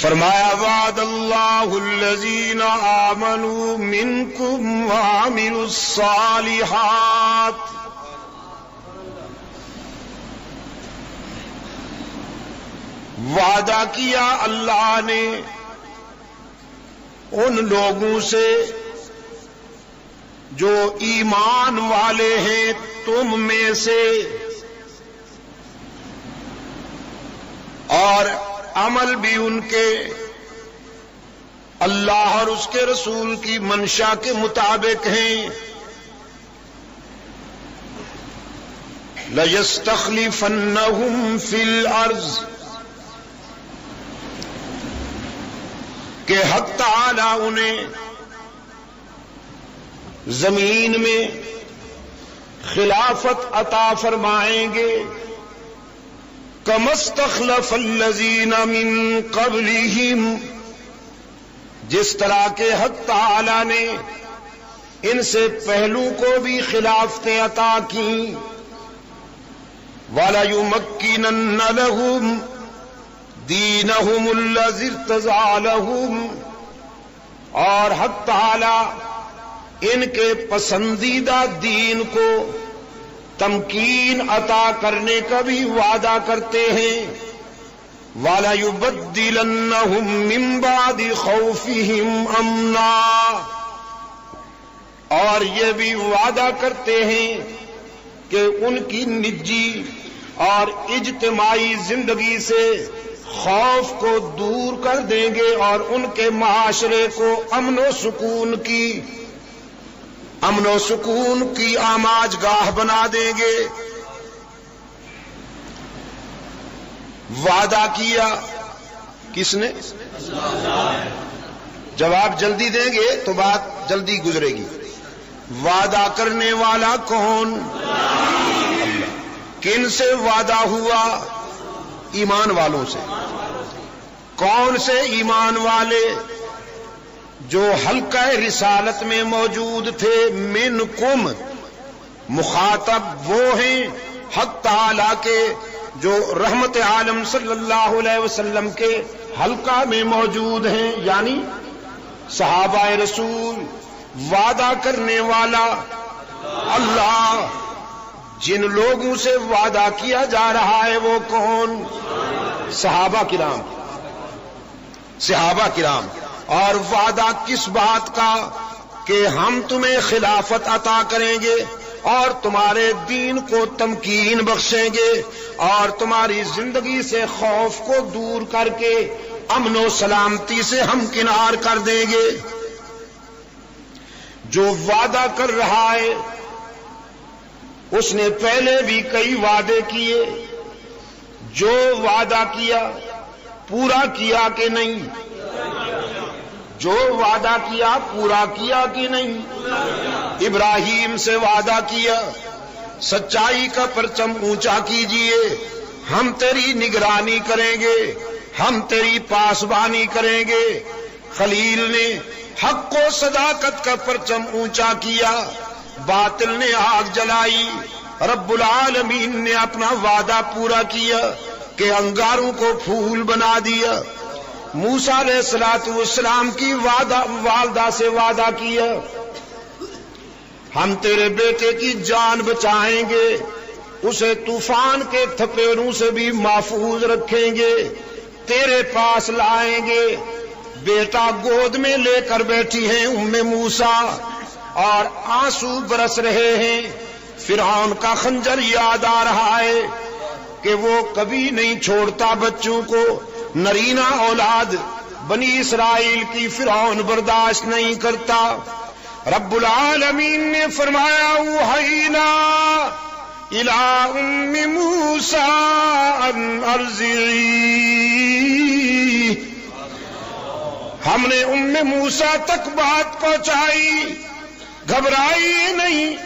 فرمایا وعد اللہ الذین آمنوا منکم وعملوا الصالحات، وعدہ کیا اللہ نے ان لوگوں سے جو ایمان والے ہیں تم میں سے، اور عمل بھی ان کے اللہ اور اس کے رسول کی منشا کے مطابق ہیں۔ لَيَسْتَخْلِفَنَّهُمْ فِي الْأَرْضِ، کہ حق تعالی انہیں زمین میں خلافت عطا فرمائیں گے، كَمَا اسْتَخْلَفَ الَّذِينَ مِن قَبْلِهِمْ، جس طرح کے حق تعالی نے ان سے پہلو کو بھی خلافتیں عطا کی۔ وَلَيُمَكِّنَنَّ لَهُمْ دِينَهُمُ الَّذِي ارْتَضَىٰ لَهُمْ، اور حق تعالی ان کے پسندیدہ دین کو تمکین عطا کرنے کا بھی وعدہ کرتے ہیں۔ وَلَيُبَدِّلَنَّهُم مِّن بَعْدِ خَوْفِهِمْ أَمْنًا، اور یہ بھی وعدہ کرتے ہیں کہ ان کی نجی اور اجتماعی زندگی سے خوف کو دور کر دیں گے اور ان کے معاشرے کو امن و سکون کی آماج گاہ بنا دیں گے۔ وعدہ کیا کس نے؟ جواب جلدی دیں گے تو بات جلدی گزرے گی۔ وعدہ کرنے والا کون؟ اللہ۔ کن سے وعدہ ہوا؟ ایمان والوں سے۔ کون سے ایمان والے؟ جو حلقہ رسالت میں موجود تھے۔ منکم، مخاطب وہ ہیں حق تعالی کے جو رحمت عالم صلی اللہ علیہ وسلم کے حلقہ میں موجود ہیں، یعنی صحابہ رسول۔ وعدہ کرنے والا اللہ۔ جن لوگوں سے وعدہ کیا جا رہا ہے وہ کون؟ صحابہ کرام۔ اور وعدہ کس بات کا؟ کہ ہم تمہیں خلافت عطا کریں گے اور تمہارے دین کو تمکین بخشیں گے اور تمہاری زندگی سے خوف کو دور کر کے امن و سلامتی سے ہمکنار کر دیں گے۔ جو وعدہ کر رہا ہے اس نے پہلے بھی کئی وعدے کیے، جو وعدہ کیا پورا کیا کہ نہیں؟ جو وعدہ کیا پورا کیا کہ نہیں؟ ابراہیم سے وعدہ کیا سچائی کا پرچم اونچا کیجئے، ہم تیری نگرانی کریں گے، ہم تیری پاسبانی کریں گے۔ خلیل نے حق و صداقت کا پرچم اونچا کیا، باطل نے آگ جلائی۔ رب العالمین نے اپنا وعدہ پورا کیا کہ انگاروں کو پھول بنا دیا۔ موسیٰ علیہ السلام کی والدہ سے وعدہ کیا ہم تیرے بیٹے کی جان بچائیں گے، اسے طوفان کے تھپیڑوں سے بھی محفوظ رکھیں گے، تیرے پاس لائیں گے۔ بیٹا گود میں لے کر بیٹھی ہیں ام موسیٰ اور آنسو برس رہے ہیں۔ فرعون کا خنجر یاد آ رہا ہے کہ وہ کبھی نہیں چھوڑتا بچوں کو، نرینہ اولاد بنی اسرائیل کی فرعون برداشت نہیں کرتا۔ رب العالمین نے فرمایا اوحینا الی ام موسیٰ ان ارضعیہ، ہم نے ام موسیٰ تک بات پہنچائی، گھبرائی نہیں،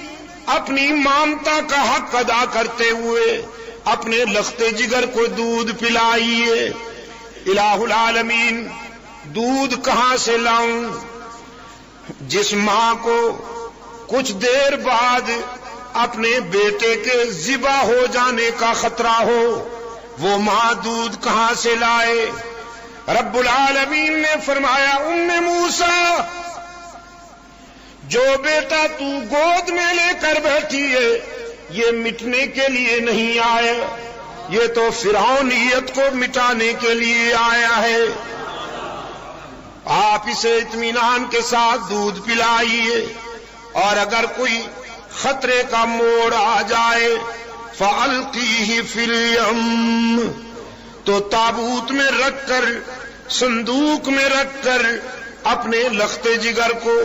اپنی مامتا کا حق ادا کرتے ہوئے اپنے لختے جگر کو دودھ پلائیے۔ الہ العالمین، دودھ کہاں سے لاؤں؟ جس ماں کو کچھ دیر بعد اپنے بیٹے کے ذبح ہو جانے کا خطرہ ہو، وہ ماں دودھ کہاں سے لائے؟ رب العالمین نے فرمایا موسیٰ جو بیٹا تو گود میں لے کر بیٹھی ہے یہ مٹنے کے لیے نہیں آیا، یہ تو فرعونیت کو مٹانے کے لیے آیا ہے۔ آپ اسے اطمینان کے ساتھ دودھ پلائیے، اور اگر کوئی خطرے کا موڑ آ جائے فَأَلْقِيهِ فِي الْيَمِّ، تو تابوت میں رکھ کر، صندوق میں رکھ کر اپنے لخت جگر کو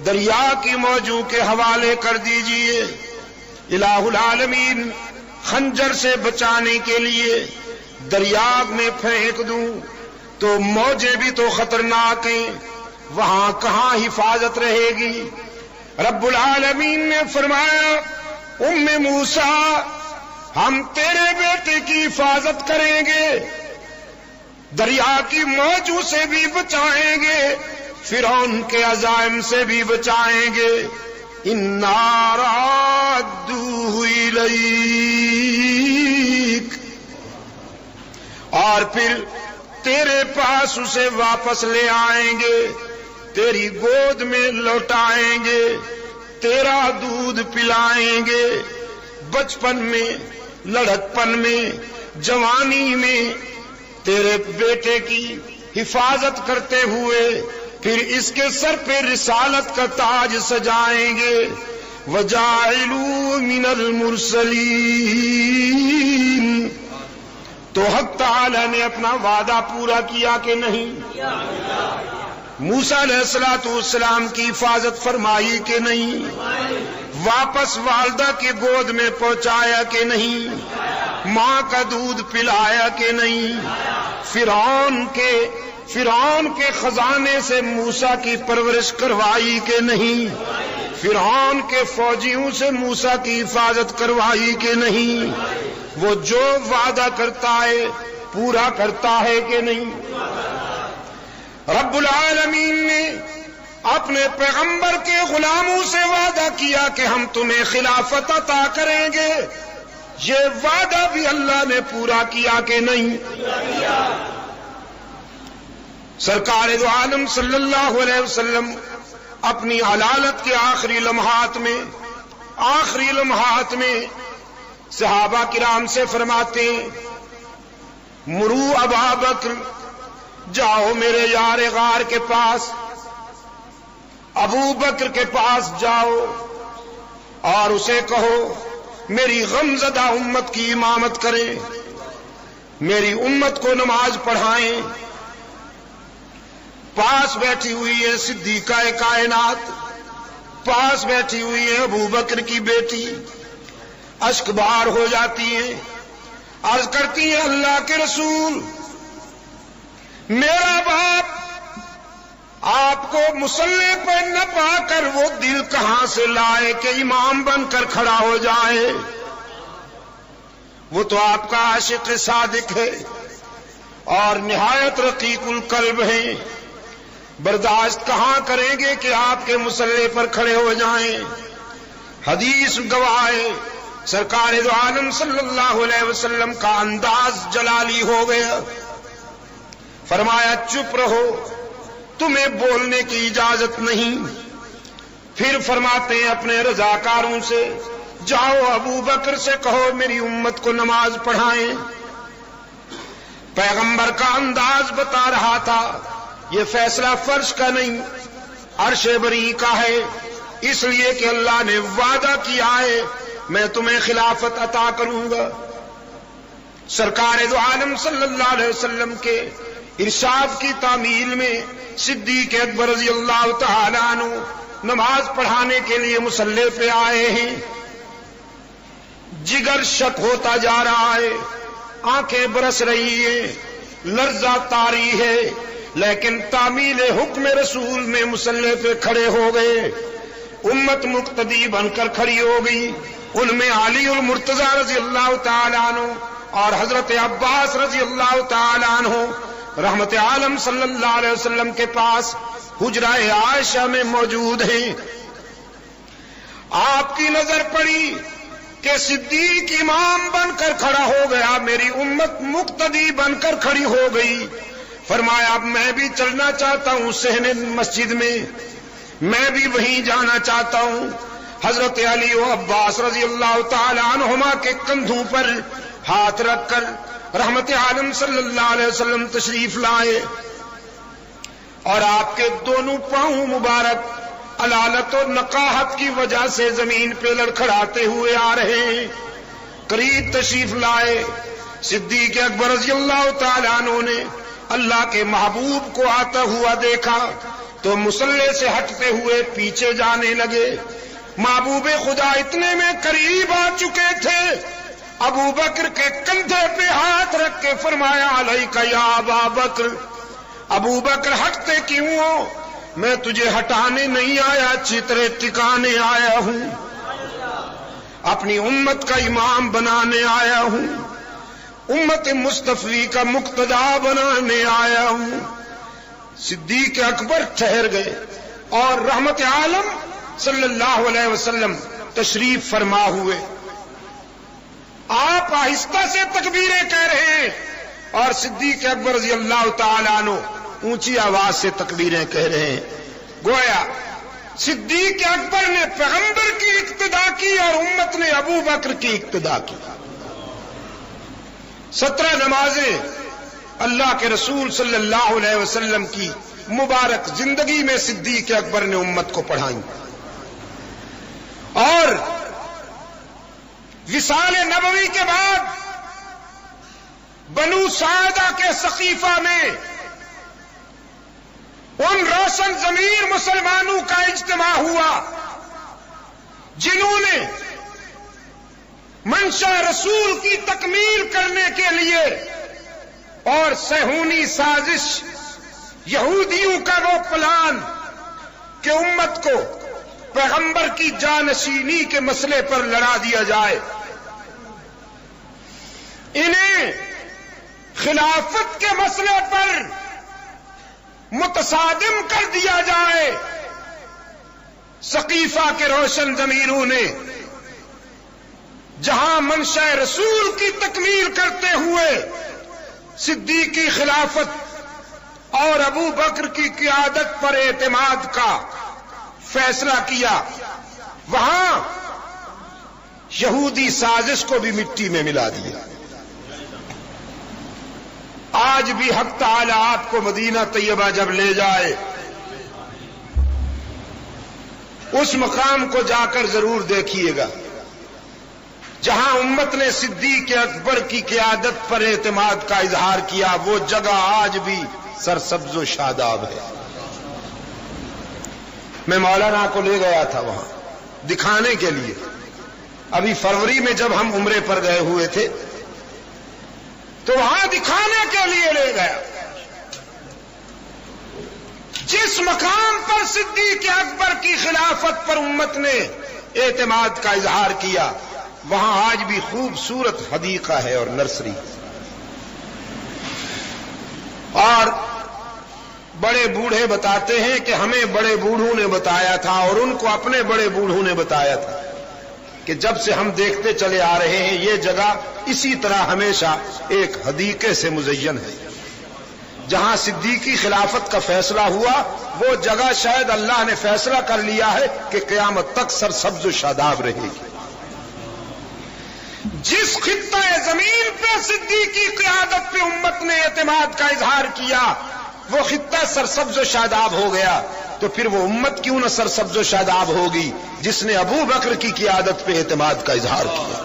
دریا کی موجوں کے حوالے کر دیجئے۔ الہ العالمین خنجر سے بچانے کے لیے دریا میں پھینک دوں تو موجیں بھی تو خطرناک ہیں، وہاں کہاں حفاظت رہے گی؟ رب العالمین نے فرمایا موسیٰ ہم تیرے بیٹے کی حفاظت کریں گے، دریا کی موجوں سے بھی بچائیں گے، فرعون کے عزائم سے بھی بچائیں گے۔ اِنَّا رَادُّوهُ إِلَيْكَ، اور پھر تیرے پاس اسے واپس لے آئیں گے، تیری گود میں لوٹائیں گے، تیرا دودھ پلائیں گے، بچپن میں، لڑکپن میں، جوانی میں تیرے بیٹے کی حفاظت کرتے ہوئے پھر اس کے سر پہ رسالت کا تاج سجائیں گے۔ وَجَاعِلُوا مِنَ الْمُرْسَلِينَ، تو حق تعالی نے اپنا وعدہ پورا کیا کہ نہیں؟ موسیٰ علیہ السلام کی حفاظت فرمائی کہ نہیں؟ واپس والدہ کی گود میں پہنچایا کہ نہیں؟ ماں کا دودھ پلایا کہ نہیں؟ فرعون کے خزانے سے موسیٰ کی پرورش کروائی کہ نہیں؟ فرعون کے فوجیوں سے موسیٰ کی حفاظت کروائی کہ نہیں؟ وہ جو وعدہ کرتا ہے پورا کرتا ہے کہ نہیں؟ رب العالمین نے اپنے پیغمبر کے غلاموں سے وعدہ کیا کہ ہم تمہیں خلافت عطا کریں گے، یہ وعدہ بھی اللہ نے پورا کیا کہ نہیں؟ سرکار دو عالم صلی اللہ علیہ وسلم اپنی علالت کے آخری لمحات میں صحابہ کرام سے فرماتے ہیں مرو ابا بکر، جاؤ میرے یار غار کے پاس، ابو بکر کے پاس جاؤ اور اسے کہو میری غمزدہ امت کی امامت کریں، میری امت کو نماز پڑھائیں۔ پاس بیٹھی ہوئی ہے صدیقہ کائنات، پاس بیٹھی ہوئی ہے ابو بکر کی بیٹی، اشک بار ہو جاتی ہیں، عرض کرتی ہیں اللہ کے رسول میرا باپ آپ کو مصلی پہ نہ پا کر وہ دل کہاں سے لائے کہ امام بن کر کھڑا ہو جائے؟ وہ تو آپ کا عاشق صادق ہے اور نہایت رقیق القلب ہے، برداشت کہاں کریں گے کہ آپ کے مصلی پر کھڑے ہو جائیں؟ حدیث گواہ ہے سرکار دو عالم صلی اللہ علیہ وسلم کا انداز جلالی ہو گیا، فرمایا چپ رہو، تمہیں بولنے کی اجازت نہیں۔ پھر فرماتے ہیں اپنے رضاکاروں سے جاؤ ابو بکر سے کہو میری امت کو نماز پڑھائیں۔ پیغمبر کا انداز بتا رہا تھا یہ فیصلہ فرش کا نہیں عرش بری کا ہے، اس لیے کہ اللہ نے وعدہ کیا ہے میں تمہیں خلافت عطا کروں گا۔ سرکار دو عالم صلی اللہ علیہ وسلم کے ارشاد کی تعمیل میں صدیق اکبر رضی اللہ تعالی عنہ نماز پڑھانے کے لیے مصلی پہ آئے ہیں، جگر شک ہوتا جا رہا ہے، آنکھیں برس رہی ہیں، لرزہ طاری ہے، لیکن تعمیل حکم رسول میں مصلی پہ کھڑے ہو گئے، امت مقتدی بن کر کھڑی ہو گئی، ان میں علی المرتضی رضی اللہ تعالی عنہ اور حضرت عباس رضی اللہ تعالی عنہ رحمت عالم صلی اللہ علیہ وسلم کے پاس حجرہ عائشہ میں موجود ہیں۔ آپ کی نظر پڑی کہ صدیق امام بن کر کھڑا ہو گیا، میری امت مقتدی بن کر کھڑی ہو گئی، فرمایا اب میں بھی چلنا چاہتا ہوں صحن مسجد میں، میں بھی وہیں جانا چاہتا ہوں۔ حضرت علی و عباس رضی اللہ تعالی عنہما کے کندھوں پر ہاتھ رکھ کر رحمت عالم صلی اللہ علیہ وسلم تشریف لائے، اور آپ کے دونوں پاؤں مبارک علالت و نقاہت کی وجہ سے زمین پہ لڑکھڑاتے ہوئے آ رہے ہیں۔ قریب تشریف لائے، صدیق اکبر رضی اللہ تعالی عنہ نے اللہ کے محبوب کو آتا ہوا دیکھا تو مصلی سے ہٹتے ہوئے پیچھے جانے لگے۔ محبوب خدا اتنے میں قریب آ چکے تھے، ابو بکر کے کندھے پہ ہاتھ رکھ کے فرمایا علیک یا ابا بکر، ابو بکر ہٹتے کیوں ہو؟ میں تجھے ہٹانے نہیں آیا، چترے ٹکانے آیا ہوں، اپنی امت کا امام بنانے آیا ہوں، امت مصطفی کا مقتدا بنانے آیا ہوں۔ صدیق اکبر ٹھہر گئے اور رحمت عالم صلی اللہ علیہ وسلم تشریف فرما ہوئے۔ آپ آہستہ سے تکبیریں کہہ رہے ہیں اور صدیق اکبر رضی اللہ تعالی عنہ اونچی آواز سے تکبیریں کہہ رہے ہیں۔ گویا صدیق اکبر نے پیغمبر کی اقتدا کی اور امت نے ابو بکر کی اقتدا کی۔ 17 نمازیں اللہ کے رسول صلی اللہ علیہ وسلم کی مبارک زندگی میں صدیق اکبر نے امت کو پڑھائیں، اور وصال نبوی کے بعد بنو ساعدہ کے سقیفہ میں ان روشن ضمیر مسلمانوں کا اجتماع ہوا جنہوں نے منشا رسول کی تکمیل کرنے کے لیے اور صہیونی سازش یہودیوں کا وہ پلان کہ امت کو پیغمبر کی جانشینی کے مسئلے پر لڑا دیا جائے، انہیں خلافت کے مسئلے پر متصادم کر دیا جائے۔ سقیفہ کے روشن ضمیروں نے جہاں منشا رسول کی تکمیل کرتے ہوئے صدیقی خلافت اور ابو بکر کی قیادت پر اعتماد کا فیصلہ کیا، وہاں یہودی سازش کو بھی مٹی میں ملا دیا۔ آج بھی حق تعالی آپ کو مدینہ طیبہ جب لے جائے، اس مقام کو جا کر ضرور دیکھیے گا جہاں امت نے صدیق اکبر کی قیادت پر اعتماد کا اظہار کیا۔ وہ جگہ آج بھی سرسبز و شاداب ہے۔ میں مولانا کو لے گیا تھا وہاں دکھانے کے لیے، ابھی فروری میں جب ہم عمرے پر گئے ہوئے تھے تو وہاں دکھانے کے لیے لے گیا۔ جس مقام پر صدیق اکبر کی خلافت پر امت نے اعتماد کا اظہار کیا، وہاں آج بھی خوبصورت حدیقہ ہے اور نرسری، اور بڑے بوڑھے بتاتے ہیں کہ ہمیں بڑے بوڑھوں نے بتایا تھا اور ان کو اپنے بڑے بوڑھوں نے بتایا تھا کہ جب سے ہم دیکھتے چلے آ رہے ہیں یہ جگہ اسی طرح ہمیشہ ایک حدیقے سے مزین ہے۔ جہاں صدیقی خلافت کا فیصلہ ہوا وہ جگہ شاید اللہ نے فیصلہ کر لیا ہے کہ قیامت تک سرسبز و شاداب رہے گی۔ جس خطہ زمین پہ صدیقی قیادت پہ امت نے اعتماد کا اظہار کیا وہ خطہ سرسبز و شاداب ہو گیا، تو پھر وہ امت کیوں نہ سرسبز و شاداب ہوگی جس نے ابو بکر کی قیادت پہ اعتماد کا اظہار کیا۔